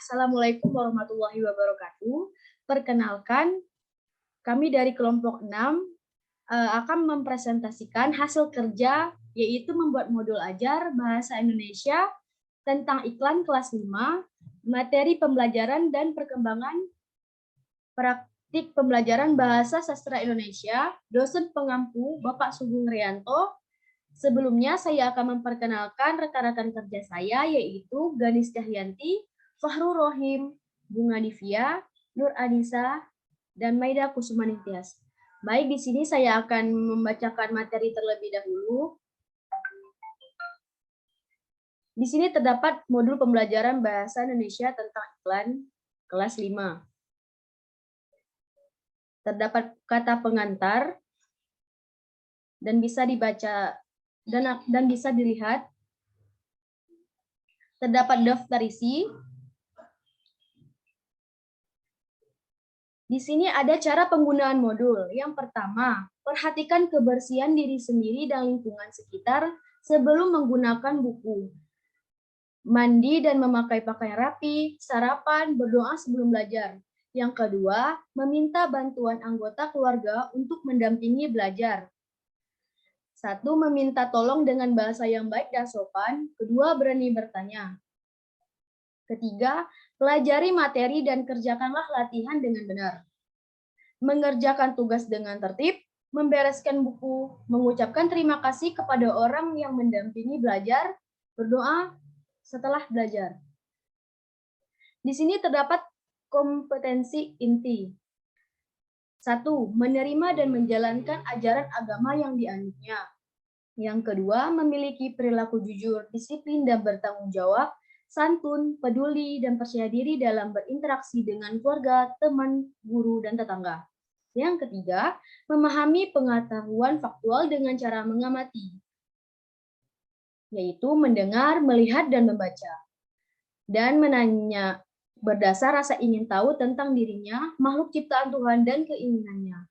Assalamualaikum warahmatullahi wabarakatuh. Perkenalkan, kami dari kelompok 6 akan mempresentasikan hasil kerja, yaitu membuat modul ajar Bahasa Indonesia tentang iklan kelas 5, materi pembelajaran dan perkembangan praktik pembelajaran Bahasa Sastra Indonesia, dosen pengampu Bapak Sugeng Rianto. Sebelumnya saya akan memperkenalkan rekan-rekan kerja saya, yaitu Ganis Cahyanti, Fahrul Rohim, Bunga Divya, Nur Anissa, dan Maida Kusumaningtyas. Baik, di sini saya akan membacakan materi terlebih dahulu. Di sini terdapat modul pembelajaran Bahasa Indonesia tentang iklan kelas 5. Terdapat kata pengantar dan bisa dibaca dan bisa dilihat. Terdapat daftar isi. Di sini ada cara penggunaan modul. Yang pertama, perhatikan kebersihan diri sendiri dan lingkungan sekitar sebelum menggunakan buku. Mandi dan memakai pakaian rapi, sarapan, berdoa sebelum belajar. Yang kedua, meminta bantuan anggota keluarga untuk mendampingi belajar. 1. Meminta tolong dengan bahasa yang baik dan sopan. Kedua, berani bertanya. Ketiga, pelajari materi dan kerjakanlah latihan dengan benar. Mengerjakan tugas dengan tertib, membereskan buku, mengucapkan terima kasih kepada orang yang mendampingi belajar, berdoa setelah belajar. Di sini terdapat kompetensi inti. 1. Menerima dan menjalankan ajaran agama yang dianutnya. Yang kedua, memiliki perilaku jujur, disiplin, dan bertanggung jawab, santun, peduli, dan percaya diri dalam berinteraksi dengan keluarga, teman, guru, dan tetangga. Yang ketiga, memahami pengetahuan faktual dengan cara mengamati, yaitu mendengar, melihat, dan membaca. Dan menanya berdasar rasa ingin tahu tentang dirinya, makhluk ciptaan Tuhan, dan keinginannya.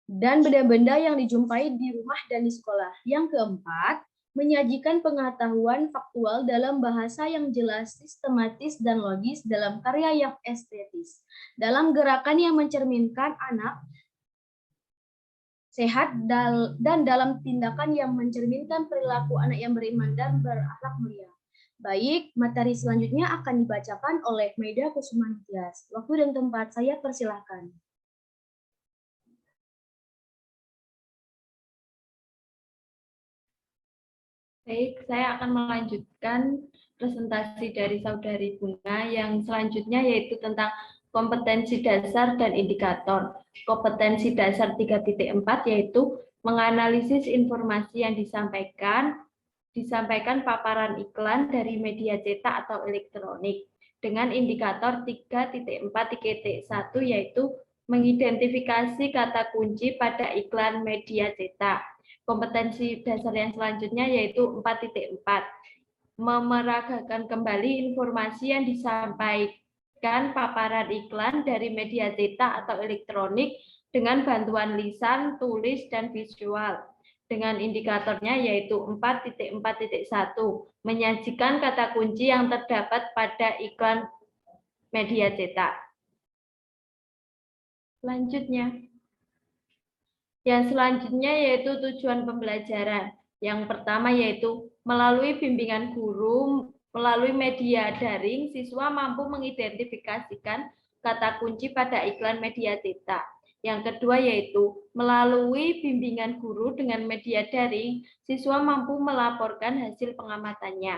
Dan benda-benda yang dijumpai di rumah dan di sekolah. Yang keempat, menyajikan pengetahuan faktual dalam bahasa yang jelas, sistematis, dan logis dalam karya yang estetis. Dalam gerakan yang mencerminkan anak sehat dan dalam tindakan yang mencerminkan perilaku anak yang beriman dan berakhlak mulia. Baik, materi selanjutnya akan dibacakan oleh Maida Kusumaningtyas. Waktu dan tempat saya persilahkan. Baik, saya akan melanjutkan presentasi dari Saudari Bunga yang selanjutnya yaitu tentang kompetensi dasar dan indikator. Kompetensi dasar 3.4 yaitu menganalisis informasi yang disampaikan paparan iklan dari media cetak atau elektronik. Dengan indikator 3.4.1 yaitu mengidentifikasi kata kunci pada iklan media cetak. Kompetensi dasar yang selanjutnya yaitu 4.4, memeragakan kembali informasi yang disampaikan paparan iklan dari media cetak atau elektronik dengan bantuan lisan, tulis, dan visual. Dengan indikatornya yaitu 4.4.1, menyajikan kata kunci yang terdapat pada iklan media cetak. Selanjutnya. Yang selanjutnya yaitu tujuan pembelajaran. Yang pertama yaitu melalui bimbingan guru, melalui media daring, siswa mampu mengidentifikasikan kata kunci pada iklan media cetak. Yang kedua yaitu melalui bimbingan guru dengan media daring, siswa mampu melaporkan hasil pengamatannya.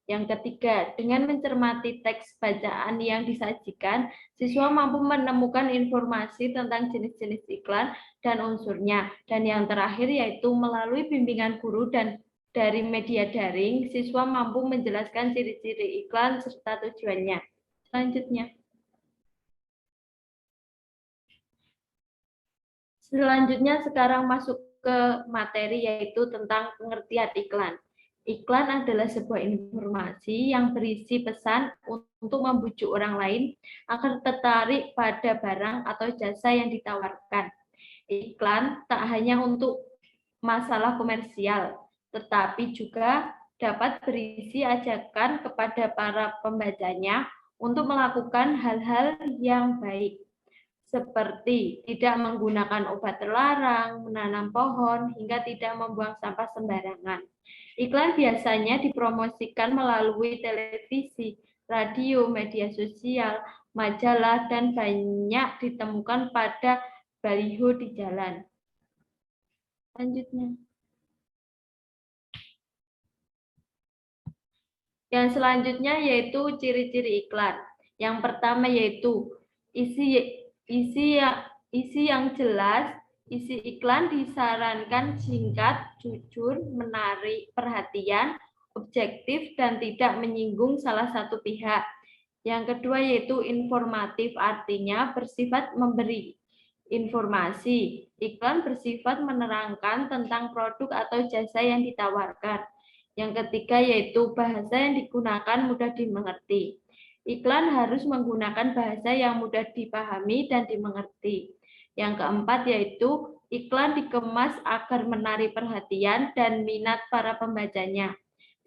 Yang ketiga, dengan mencermati teks bacaan yang disajikan, siswa mampu menemukan informasi tentang jenis-jenis iklan dan unsurnya. Dan yang terakhir yaitu melalui bimbingan guru dan dari media daring, siswa mampu menjelaskan ciri-ciri iklan serta tujuannya. Selanjutnya. Selanjutnya sekarang masuk ke materi yaitu tentang pengertian iklan. Iklan adalah sebuah informasi yang berisi pesan untuk membujuk orang lain agar tertarik pada barang atau jasa yang ditawarkan. Iklan tak hanya untuk masalah komersial, tetapi juga dapat berisi ajakan kepada para pembacanya untuk melakukan hal-hal yang baik, seperti tidak menggunakan obat terlarang, menanam pohon, hingga tidak membuang sampah sembarangan. Iklan biasanya dipromosikan melalui televisi, radio, media sosial, majalah, dan banyak ditemukan pada baliho di jalan. Selanjutnya. Yang selanjutnya yaitu ciri-ciri iklan. Yang pertama yaitu isi yang jelas. Isi iklan disarankan singkat, jujur, menarik perhatian, objektif, dan tidak menyinggung salah satu pihak. Yang kedua yaitu informatif, artinya bersifat memberi informasi. Iklan bersifat menerangkan tentang produk atau jasa yang ditawarkan. Yang ketiga yaitu bahasa yang digunakan mudah dimengerti. Iklan harus menggunakan bahasa yang mudah dipahami dan dimengerti. Yang keempat yaitu iklan dikemas agar menarik perhatian dan minat para pembacanya,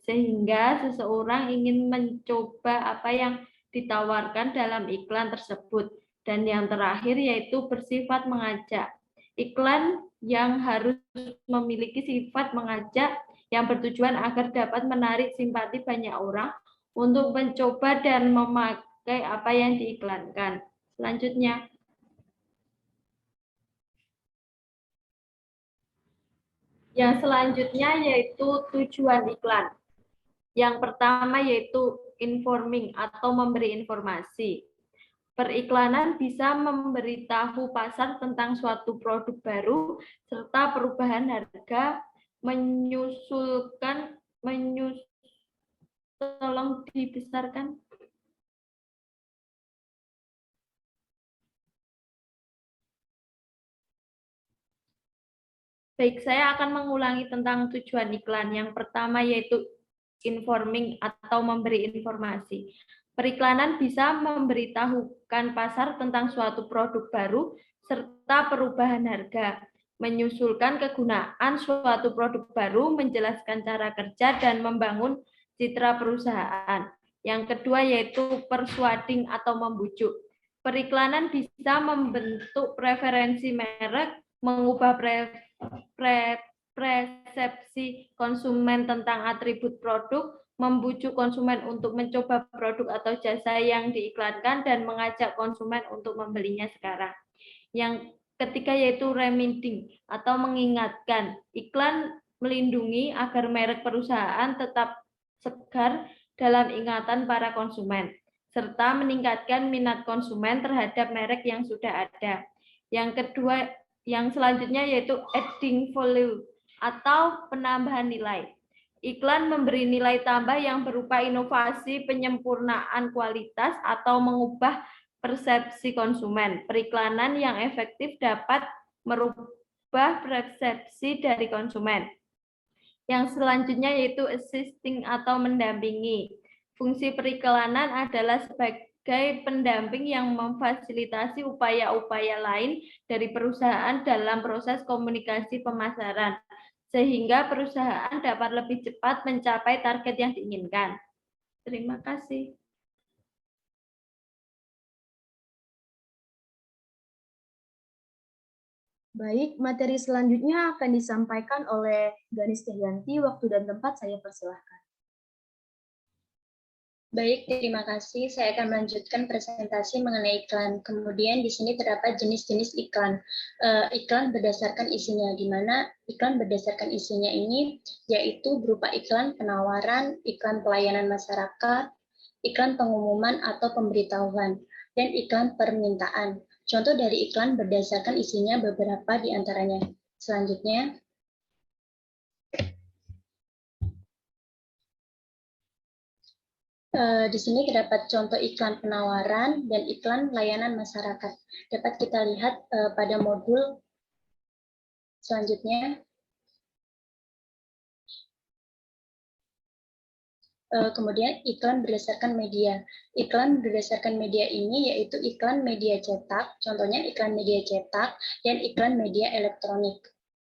sehingga seseorang ingin mencoba apa yang ditawarkan dalam iklan tersebut. Dan yang terakhir yaitu bersifat mengajak. Iklan yang harus memiliki sifat mengajak yang bertujuan agar dapat menarik simpati banyak orang untuk mencoba dan memakai apa yang diiklankan. Selanjutnya. Yang selanjutnya yaitu tujuan iklan. Yang pertama yaitu informing atau memberi informasi. Periklanan bisa memberitahu pasar tentang suatu produk baru serta perubahan harga, tolong dibesarkan. Baik, saya akan mengulangi tentang tujuan iklan. Yang pertama yaitu informing atau memberi informasi. Periklanan bisa memberitahukan pasar tentang suatu produk baru serta perubahan harga, menyusulkan kegunaan suatu produk baru, menjelaskan cara kerja, dan membangun citra perusahaan. Yang kedua yaitu persuading atau membujuk. Periklanan bisa membentuk preferensi merek, mengubah persepsi konsumen tentang atribut produk, membujuk konsumen untuk mencoba produk atau jasa yang diiklankan, dan mengajak konsumen untuk membelinya sekarang. Yang ketiga yaitu reminding atau mengingatkan. Iklan melindungi agar merek perusahaan tetap segar dalam ingatan para konsumen, serta meningkatkan minat konsumen terhadap merek yang sudah ada. Yang selanjutnya yaitu adding value atau penambahan nilai. Iklan memberi nilai tambah yang berupa inovasi, penyempurnaan kualitas, atau mengubah persepsi konsumen. Periklanan yang efektif dapat merubah persepsi dari konsumen. Yang selanjutnya yaitu assisting atau mendampingi. Fungsi periklanan adalah sebagai pendamping yang memfasilitasi upaya-upaya lain dari perusahaan dalam proses komunikasi pemasaran, sehingga perusahaan dapat lebih cepat mencapai target yang diinginkan. Terima kasih. Baik, materi selanjutnya akan disampaikan oleh Ganis Tehyanti. Waktu dan tempat saya persilahkan. Baik, terima kasih. Saya akan melanjutkan presentasi mengenai iklan. Kemudian di sini terdapat jenis-jenis iklan. Iklan berdasarkan isinya, di mana iklan berdasarkan isinya ini yaitu berupa iklan penawaran, iklan pelayanan masyarakat, iklan pengumuman atau pemberitahuan, dan iklan permintaan. Contoh dari iklan berdasarkan isinya beberapa di antaranya. Selanjutnya. Di sini terdapat contoh iklan penawaran dan iklan layanan masyarakat. Dapat kita lihat pada modul selanjutnya. Kemudian iklan berdasarkan media. Iklan berdasarkan media ini yaitu iklan media cetak, contohnya iklan media cetak dan iklan media elektronik.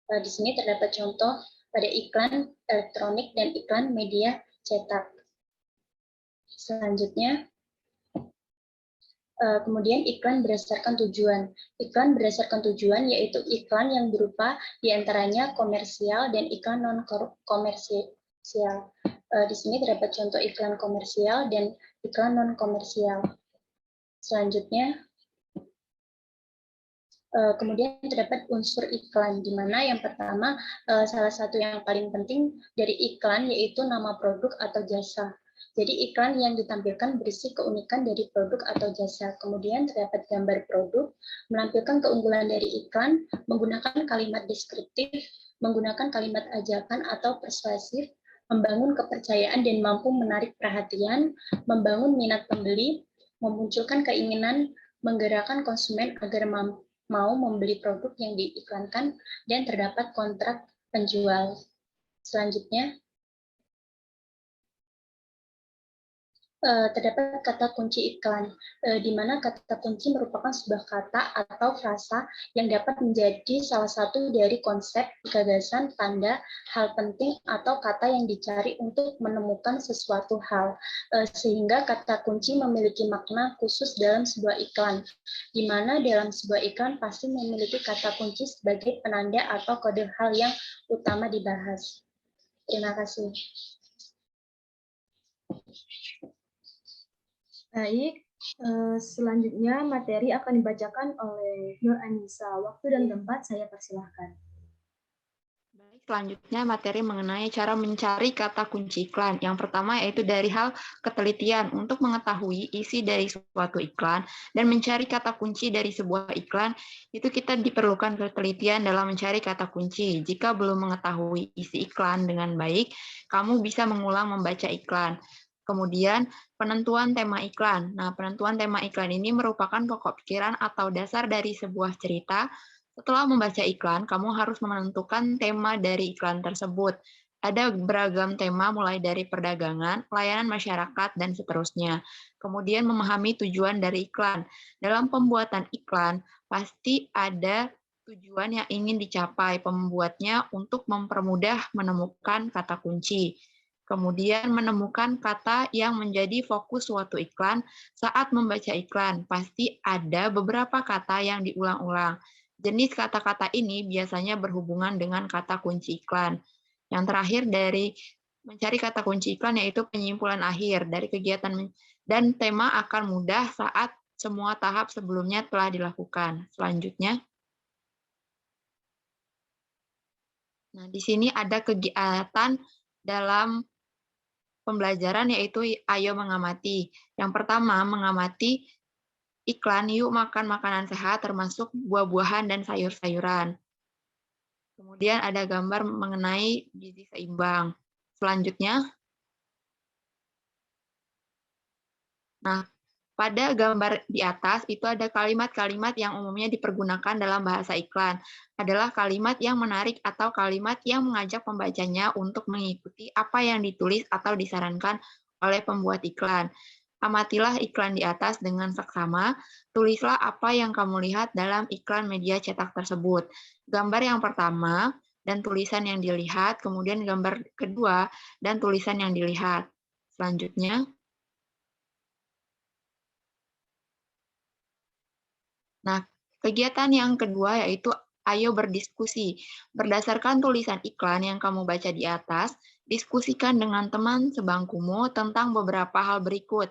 Di sini terdapat contoh pada iklan elektronik dan iklan media cetak. Selanjutnya, kemudian iklan berdasarkan tujuan. Iklan berdasarkan tujuan yaitu iklan yang berupa diantaranya komersial dan iklan non-komersial. Di sini terdapat contoh iklan komersial dan iklan non-komersial. Selanjutnya, kemudian terdapat unsur iklan, di mana yang pertama, salah satu yang paling penting dari iklan yaitu nama produk atau jasa. Jadi iklan yang ditampilkan berisi keunikan dari produk atau jasa. Kemudian terdapat gambar produk, menampilkan keunggulan dari iklan, menggunakan kalimat deskriptif, menggunakan kalimat ajakan atau persuasif, membangun kepercayaan dan mampu menarik perhatian, membangun minat pembeli, memunculkan keinginan, menggerakkan konsumen agar mau membeli produk yang diiklankan, dan terdapat kontrak penjual. Selanjutnya, terdapat kata kunci iklan, di mana kata kunci merupakan sebuah kata atau frasa yang dapat menjadi salah satu dari konsep, gagasan, tanda, hal penting, atau kata yang dicari untuk menemukan sesuatu hal, sehingga kata kunci memiliki makna khusus dalam sebuah iklan, di mana dalam sebuah iklan pasti memiliki kata kunci sebagai penanda atau kode hal yang utama dibahas. Terima kasih. Baik, selanjutnya materi akan dibacakan oleh Nur Anissa. Waktu dan tempat saya persilahkan. Baik, selanjutnya materi mengenai cara mencari kata kunci iklan. Yang pertama yaitu dari hal ketelitian untuk mengetahui isi dari suatu iklan dan mencari kata kunci dari sebuah iklan, itu kita diperlukan ketelitian dalam mencari kata kunci. Jika belum mengetahui isi iklan dengan baik, kamu bisa mengulang membaca iklan. Kemudian, penentuan tema iklan. Nah, penentuan tema iklan ini merupakan pokok pikiran atau dasar dari sebuah cerita. Setelah membaca iklan, kamu harus menentukan tema dari iklan tersebut. Ada beragam tema mulai dari perdagangan, layanan masyarakat, dan seterusnya. Kemudian memahami tujuan dari iklan. Dalam pembuatan iklan, pasti ada tujuan yang ingin dicapai pembuatnya untuk mempermudah menemukan kata kunci. Kemudian menemukan kata yang menjadi fokus suatu iklan. Saat membaca iklan, pasti ada beberapa kata yang diulang-ulang. Jenis kata-kata ini biasanya berhubungan dengan kata kunci iklan. Yang terakhir dari mencari kata kunci iklan yaitu penyimpulan akhir dari kegiatan dan tema akan mudah saat semua tahap sebelumnya telah dilakukan. Selanjutnya, nah di sini ada kegiatan dalam pembelajaran yaitu ayo mengamati. Yang pertama, mengamati iklan yuk makan makanan sehat termasuk buah-buahan dan sayur-sayuran. Kemudian ada gambar mengenai gizi seimbang. Selanjutnya, nah pada gambar di atas itu ada kalimat-kalimat yang umumnya dipergunakan dalam bahasa iklan. Adalah kalimat yang menarik atau kalimat yang mengajak pembacanya untuk mengikuti apa yang ditulis atau disarankan oleh pembuat iklan. Amatilah iklan di atas dengan seksama, tulislah apa yang kamu lihat dalam iklan media cetak tersebut. Gambar yang pertama dan tulisan yang dilihat, kemudian gambar kedua dan tulisan yang dilihat. Selanjutnya, nah, kegiatan yang kedua yaitu ayo berdiskusi. Berdasarkan tulisan iklan yang kamu baca di atas, diskusikan dengan teman sebangkumu tentang beberapa hal berikut.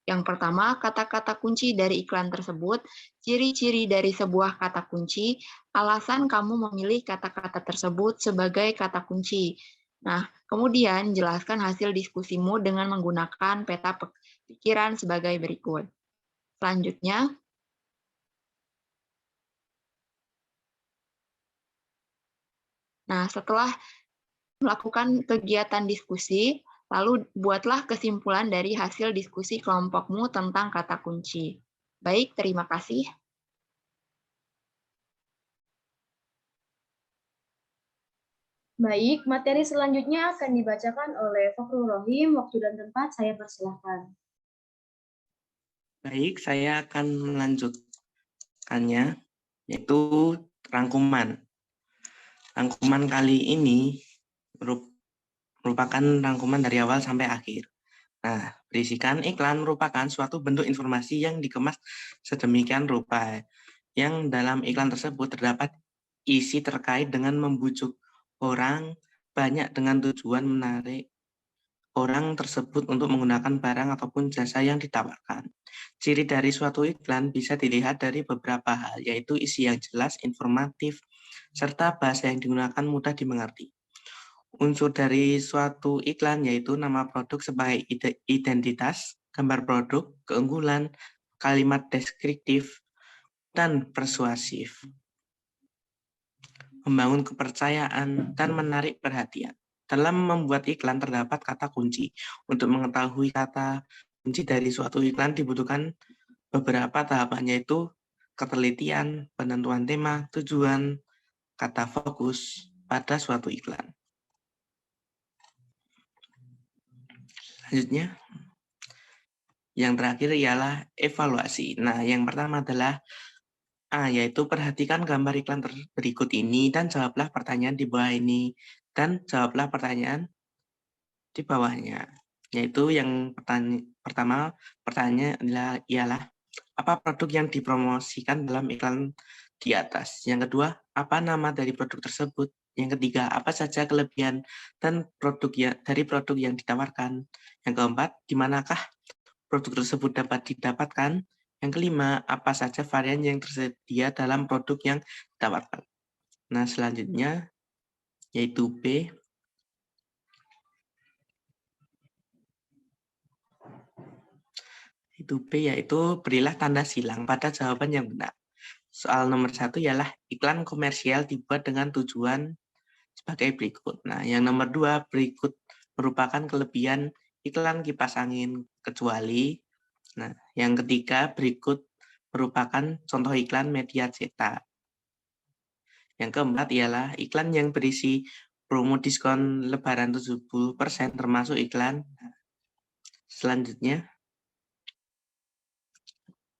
Yang pertama, kata-kata kunci dari iklan tersebut, ciri-ciri dari sebuah kata kunci, alasan kamu memilih kata-kata tersebut sebagai kata kunci. Nah, kemudian jelaskan hasil diskusimu dengan menggunakan peta pikiran sebagai berikut. Selanjutnya, nah, setelah melakukan kegiatan diskusi, lalu buatlah kesimpulan dari hasil diskusi kelompokmu tentang kata kunci. Baik, terima kasih. Baik, materi selanjutnya akan dibacakan oleh Fakhrul Rohim. Waktu dan tempat saya persilahkan. Baik, saya akan melanjutkannya, yaitu rangkuman. Rangkuman kali ini merupakan rangkuman dari awal sampai akhir. Nah, berisikan iklan merupakan suatu bentuk informasi yang dikemas sedemikian rupa, yang dalam iklan tersebut terdapat isi terkait dengan membujuk orang banyak dengan tujuan menarik orang tersebut untuk menggunakan barang ataupun jasa yang ditawarkan. Ciri dari suatu iklan bisa dilihat dari beberapa hal, yaitu isi yang jelas, informatif, serta bahasa yang digunakan mudah dimengerti. Unsur dari suatu iklan yaitu nama produk sebagai identitas, gambar produk, keunggulan, kalimat deskriptif, dan persuasif. Membangun kepercayaan dan menarik perhatian. Dalam membuat iklan terdapat kata kunci. Untuk mengetahui kata kunci dari suatu iklan dibutuhkan beberapa tahapan, yaitu ketelitian, penentuan tema, tujuan, kata fokus pada suatu iklan. Selanjutnya, yang terakhir ialah evaluasi. Nah, yang pertama adalah yaitu perhatikan gambar iklan berikut ini dan jawablah pertanyaan di bawah ini. Dan jawablah pertanyaan di bawahnya. Yaitu yang pertama pertanyaan ialah apa produk yang dipromosikan dalam iklan di atas. Yang kedua, apa nama dari produk tersebut. Yang ketiga, apa saja kelebihan dan dari produk yang ditawarkan. Yang keempat, di manakah produk tersebut dapat didapatkan. Yang kelima, apa saja varian yang tersedia dalam produk yang ditawarkan. Nah, selanjutnya yaitu B. Yaitu berilah tanda silang pada jawaban yang benar. Soal nomor 1 ialah iklan komersial dibuat dengan tujuan sebagai berikut. Nah, yang nomor 2 berikut merupakan kelebihan iklan kipas angin kecuali. Nah, yang ketiga berikut merupakan contoh iklan media cetak. Yang keempat ialah iklan yang berisi promo diskon lebaran 70% termasuk iklan. Selanjutnya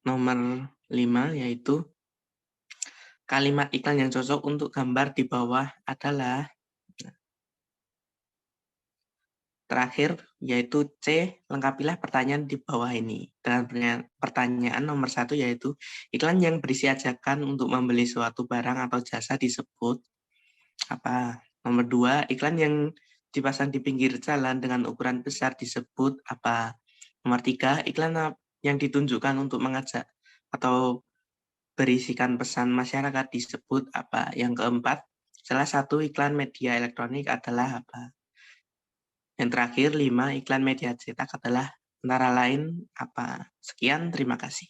nomor 5 yaitu kalimat iklan yang cocok untuk gambar di bawah adalah terakhir yaitu C, lengkapilah pertanyaan di bawah ini. Dengan pertanyaan nomor 1 yaitu iklan yang berisi ajakan untuk membeli suatu barang atau jasa disebut apa? Nomor 2, iklan yang dipasang di pinggir jalan dengan ukuran besar disebut apa? Nomor 3, iklan yang ditunjukkan untuk mengajak atau berisikan pesan masyarakat disebut apa? Yang keempat, salah satu iklan media elektronik adalah apa? Yang terakhir, 5, iklan media cetak adalah antara lain apa? Sekian, terima kasih.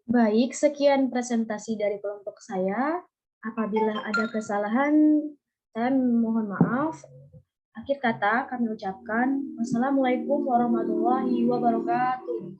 Baik, sekian presentasi dari kelompok saya. Apabila ada kesalahan, saya mohon maaf. Akhir kata kami ucapkan wassalamualaikum warahmatullahi wabarakatuh.